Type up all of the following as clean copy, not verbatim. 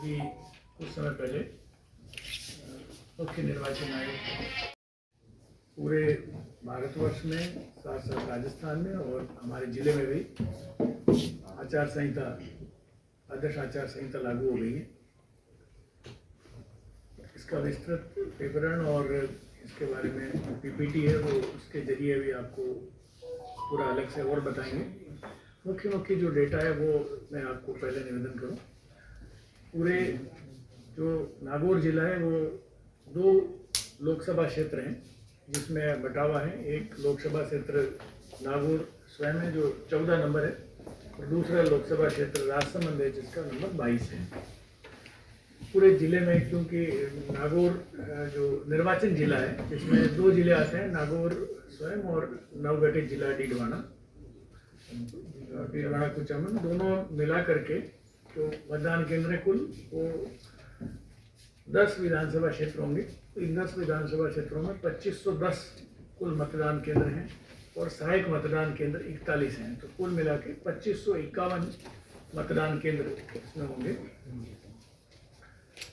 कि कुछ समय पहले मुख्य निर्वाचन आयोग पूरे भारतवर्ष में, साथ साथ राजस्थान में और हमारे जिले में भी आचार संहिता, आदर्श आचार संहिता लागू हो गई है। इसका विस्तृत विवरण और इसके बारे में पीपीटी है, वो उसके जरिए भी आपको पूरा अलग से और बताएंगे। मुख्य जो डेटा है वो मैं आपको पहले निवेदन करूं। पूरे जो नागौर जिला है वो 2 लोकसभा क्षेत्र हैं जिसमें बटावा है। एक लोकसभा क्षेत्र नागौर स्वयं है जो 14 नंबर है, और दूसरा लोकसभा क्षेत्र राजसमंद है जिसका नंबर 22 है। पूरे जिले में, क्योंकि नागौर जो निर्वाचन जिला है जिसमें 2 जिले आते हैं, नागौर स्वयं और नवगठित जिला डीडवाना कुचामन, दोनों मिला करके जो मतदान केंद्र कुल वो 10 विधानसभा क्षेत्र होंगे। तो इन 10 विधानसभा क्षेत्रों में 2510 कुल मतदान केंद्र हैं और सहायक मतदान केंद्र 41 हैं। तो कुल मिला के 2551 मतदान केंद्र इसमें होंगे।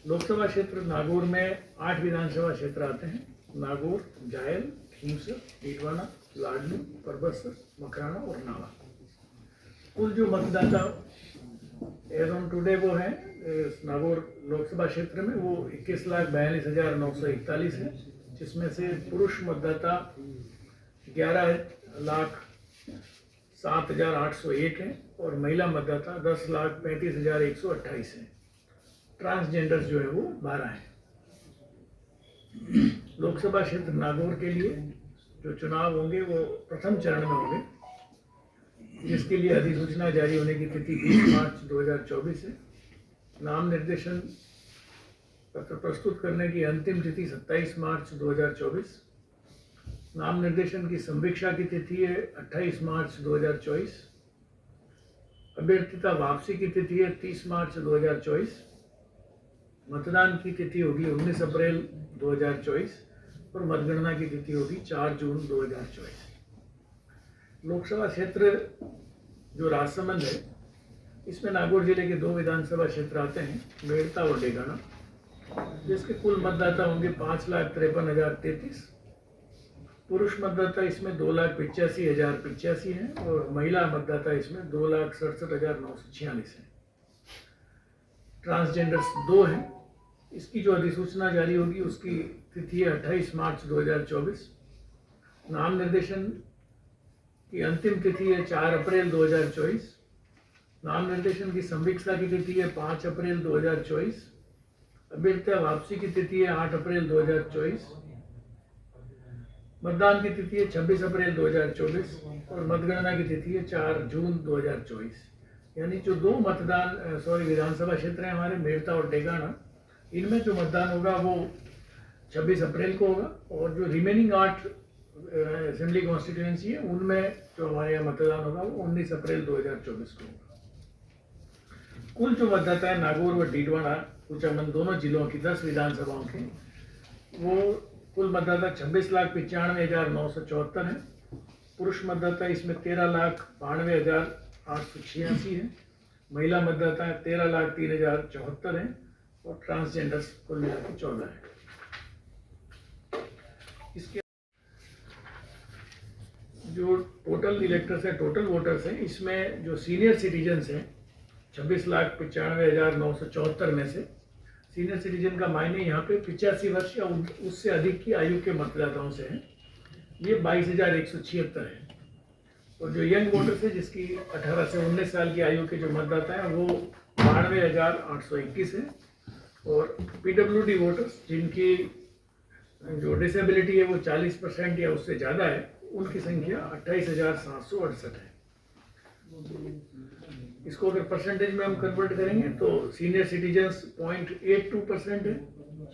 लोकसभा क्षेत्र नागौर में 8 विधानसभा क्षेत्र आते हैं: नागौर, जायल, खींवसर, डीडवाना, लाडली, परबतसर, मकराना और नावा। कुल जो मतदाता एज ऑन टुडे वो है नागौर लोकसभा क्षेत्र में वो 21,42,941 है, जिसमें से पुरुष मतदाता 11,07,801 है और महिला मतदाता 10,35,128 है। ट्रांसजेंडर्स जो है वो 12 हैं। लोकसभा क्षेत्र नागौर के लिए जो चुनाव होंगे वो प्रथम चरण में होंगे, जिसके लिए अधिसूचना जारी होने की तिथि 20 मार्च 2024 है। नाम निर्देशन पत्र प्रस्तुत करने की अंतिम तिथि 27 मार्च 2024। नाम निर्देशन की संवीक्षा की तिथि है 28 मार्च 2024। अभ्यर्थिता वापसी की तिथि है 30 मार्च 2024। मतदान की तिथि होगी 19 अप्रैल 2024 और मतगणना की तिथि होगी 4 जून 2024। लोकसभा क्षेत्र जो राजसमंद है इसमें नागौर जिले के 2 विधानसभा क्षेत्र आते हैं, मेड़ता और डेगाना, जिसके कुल मतदाता होंगे 5,53,033। पुरुष मतदाता इसमें 2,85,085 हैं और महिला मतदाता इसमें 2,67,946 हैं। ट्रांसजेंडर्स 2 हैं। इसकी जो अधिसूचना जारी होगी उसकी तिथि है 28 मार्च 2024। नाम निर्देशन की अंतिम तिथि है 4 अप्रैल 2024। नाम निर्देशन की संवीक्षा की तिथि है 5 अप्रैल 2024। अभ्यर्थिता वापसी की तिथि है 8 अप्रैल 2024। मतदान की तिथि है 26 अप्रैल 2024 और मतगणना की तिथि है 4 जून 2024। यानी जो 2 विधानसभा क्षेत्र हैं हमारे मेड़ता और डेगाना, इनमें जो मतदान होगा वो 26 अप्रैल को होगा, और जो रिमेनिंग 8 असेंबली कॉन्स्टिट्यूएंसी है उनमें जो हमारे यहाँ मतदान होगा वो 19 अप्रैल 2024 को होगा। कुल जो मतदाता है नागौर व डीडवाना कुचामन दोनों जिलों की 10 विधानसभाओं के, वो कुल मतदाता 26,95,974 है। पुरुष मतदाता इसमें 13,92,886 है। महिला मतदाता 13,03,074 है और ट्रांसजेंडर्स कुल मिलाकर 14 है। इसके जो टोटल इलेक्टर्स है, टोटल वोटर्स हैं, इसमें जो सीनियर सिटीजन्स हैं 26,95,974 में से सीनियर सिटीजन का मायने यहाँ पे 85 वर्ष या उससे अधिक की आयु के मतदाताओं से हैं, ये 22,176 है। और जो यंग वोटर्स है जिसकी 18 से 19 साल की आयु के जो मतदाता हैं वो 92,821 है। और पीडब्ल्यूडी वोटर्स जिनकी जो डिसेबिलिटी है वो 40% या उससे ज़्यादा है, उनकी संख्या 28,768 है। इसको अगर परसेंटेज में हम कन्वर्ट करेंगे तो सीनियर सिटीजन्स 0.82% है,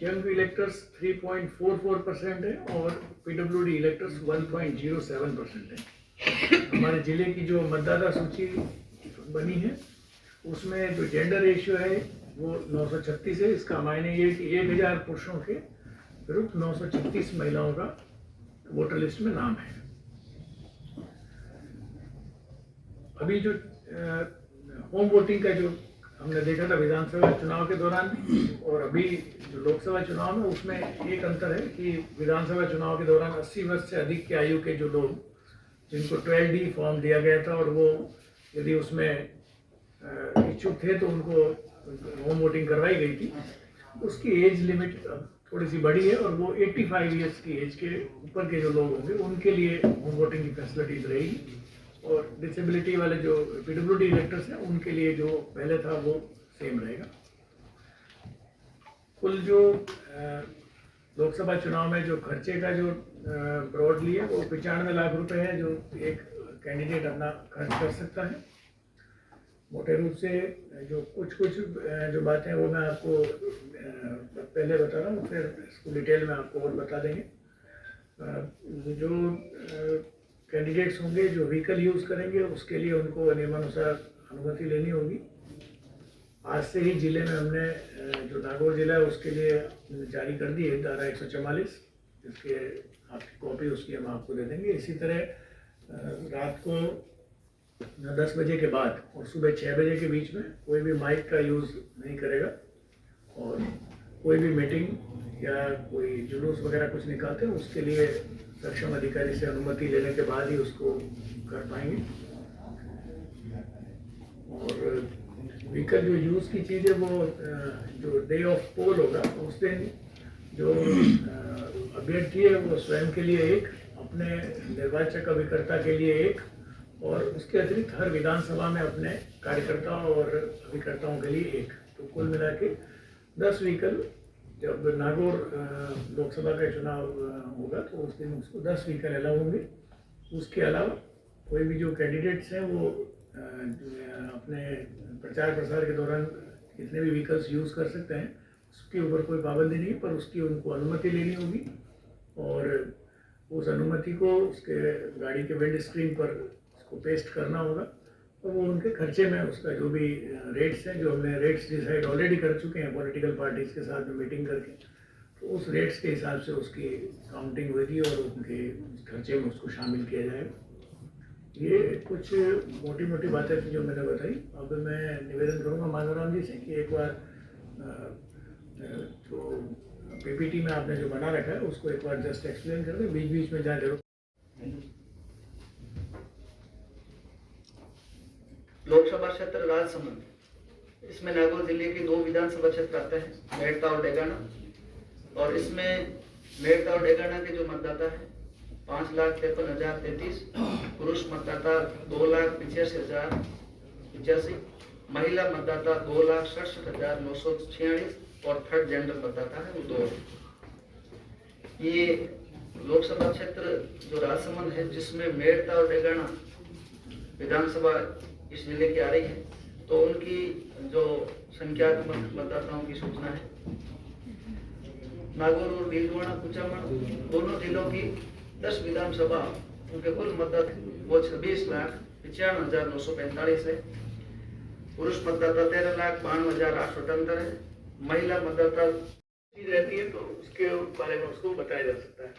यंग इलेक्टर्स 3.44% है और पीडब्ल्यूडी इलेक्टर्स 1.07% है। हमारे जिले की जो मतदाता सूची बनी है उसमें जो जेंडर रेशियो है वो 936 है। इसका मायने ये कि 1000 पुरुषों के विरुद्ध 936 महिलाओं का वोटर लिस्ट में नाम है। अभी जो होम वोटिंग का जो हमने देखा था विधानसभा चुनाव के दौरान भी, और अभी जो लोकसभा चुनाव में उसमें एक अंतर है कि विधानसभा चुनाव के दौरान 80 वर्ष से अधिक की आयु के जो लोग, जिनको 12D फॉर्म दिया गया था और वो यदि उसमें इच्छुक थे तो उनको होम वोटिंग करवाई गई थी, उसकी एज लिमिट थोड़ी सी बढ़ी है और वो 85 ईयर्स की एज के ऊपर के जो लोग होंगे उनके लिए होम वोटिंग की फैसिलिटीज रहेगी, और डिसेबिलिटी वाले जो PWD इलेक्टर्स हैं उनके लिए जो पहले था वो सेम रहेगा। कुल जो लोकसभा चुनाव में जो खर्चे का जो ब्रॉडली है वो 95 लाख रुपए है जो एक कैंडिडेट अपना खर्च कर सकता है। मोटे रूप से जो कुछ जो बातें वो मैं आपको पहले बता रहा हूँ, फिर इसको डिटेल में आपको और बता देंगे। जो कैंडिडेट्स होंगे जो व्हीकल यूज़ करेंगे उसके लिए उनको नियमानुसार अनुमति लेनी होगी। आज से ही जिले में हमने जो नागौर जिला है उसके लिए जारी कर दी है धारा 144, जिसके आपकी कॉपी उसकी हम आपको दे देंगे। इसी तरह रात को 10 बजे के बाद और सुबह 6 बजे के बीच में कोई भी माइक का यूज़ नहीं करेगा, और कोई भी मीटिंग या कोई जुलूस वगैरह कुछ निकालते हैं उसके लिए सक्षम अधिकारी से अनुमति लेने के बाद ही उसको कर पाएंगे। और व्हीकल जो यूज़ की चीज़ है वो जो डे ऑफ पोल होगा उस दिन जो अभ्यर्थी है वो स्वयं के लिए एक, अपने निर्वाचक अभिकर्ता के लिए एक, और उसके अतिरिक्त हर विधानसभा में अपने कार्यकर्ताओं और अभिकर्ताओं के लिए एक। तो कुल मिला के 10 व्हीकल जब नागौर लोकसभा का चुनाव होगा तो उस दिन उसको 10 व्हीकल अलाउ होंगे। उसके अलावा कोई भी जो कैंडिडेट्स हैं वो अपने प्रचार प्रसार के दौरान कितने भी व्हीकल्स यूज़ कर सकते हैं, उसके ऊपर कोई पाबंदी नहीं, पर उसकी उनको अनुमति लेनी होगी, और उस अनुमति को उसके गाड़ी के विंड स्क्रीन पर उसको पेस्ट करना होगा, और वो उनके खर्चे में उसका जो भी रेट्स हैं, जो हमने रेट्स डिसाइड ऑलरेडी कर चुके हैं पॉलिटिकल पार्टीज़ के साथ में मीटिंग करके, तो उस रेट्स के हिसाब से उसकी काउंटिंग होगी और उनके खर्चे में उसको शामिल किया जाएगा। ये कुछ मोटी मोटी बातें थी जो मैंने बताई। अब मैं निवेदन करूँगा माधवराम जी से कि एक बार तो PPT में आपने जो बना रखा है उसको एक बार जस्ट एक्सप्लेन कर दें, बीच बीच में जहाँ जरूर। लोकसभा क्षेत्र राजसमंद, इसमें नागौर जिले के 2 विधानसभा क्षेत्र आते हैं, मेड़ता और डेगाना। और इसमें मेड़ता और डेगाना के जो मतदाता है 5,53,033, पुरुष मतदाता 2,85,085, महिला मतदाता 2,67,946 और थर्ड जेंडर मतदाता है वो 2 है। ये लोकसभा क्षेत्र जो राजसमंद है जिसमें मेड़ता और डेगाना विधानसभा इस जिले की आ रही है, तो उनकी जो संख्यात्मक मतदाताओं की सूचना है। नागौर और भीलवाड़ा कुचामन दोनों जिलों की 10 विधानसभा, उनके कुल मतदाता वो 26,95,945 है। पुरुष मतदाता 13,92,878 है। महिला मतदाता रहती है तो उसके बारे में उसको बताया जा सकता है।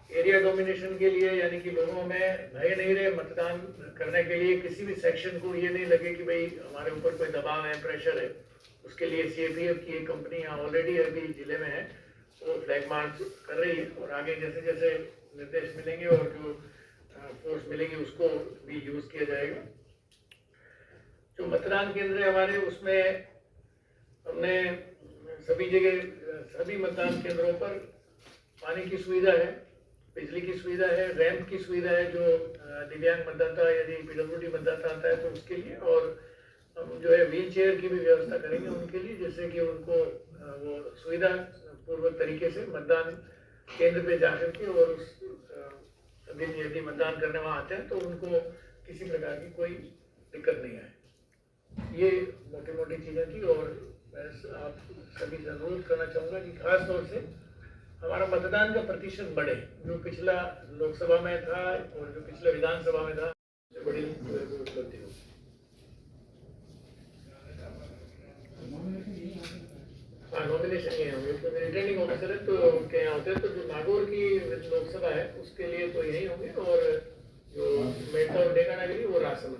एरिया डोमिनेशन के लिए, यानी कि लोगों में भय नहीं रहे मतदान करने के लिए, किसी भी सेक्शन को ये नहीं लगे कि भाई हमारे ऊपर कोई दबाव है, प्रेशर है, उसके लिए CAPF की एक कंपनी यहाँ ऑलरेडी अभी जिले में है, वो फ्लैग मार्च कर रही है, और आगे जैसे जैसे निर्देश मिलेंगे और जो फोर्स मिलेगी उसको भी यूज किया जाएगा। जो मतदान केंद्र है हमारे, उसमें हमने सभी जगह सभी मतदान केंद्रों पर पानी की सुविधा है, बिजली की सुविधा है, रैंप की सुविधा है, जो दिव्यांग मतदाता यदि PWD मतदाता आता है तो उसके लिए, और हम जो है व्हील चेयर की भी व्यवस्था करेंगे उनके लिए, जिससे कि उनको वो सुविधा पूर्वक तरीके से मतदान केंद्र पे जाकर के और उस दिन यदि मतदान करने वहाँ आते हैं तो उनको किसी प्रकार की कोई दिक्कत नहीं आए। ये मोटी मोटी चीज़ें थी, और मैं आप सभी से अनुरोध करना चाहूँगा कि खास तौर से हमारा मतदान का प्रतिशत बढ़े। जो पिछला लोकसभा में था और जो पिछले विधानसभा में था, बड़ी उपलब्धि हो। हाँ, नॉमिनेशन ये होंगे तो रिटर्निंग ऑफिसर है तो उनके यहाँ होते हैं। तो जो नागौर की लोकसभा है उसके लिए तो यही होंगे, और जो मेड़ता और डेगाना के लिए वो राजसमंद।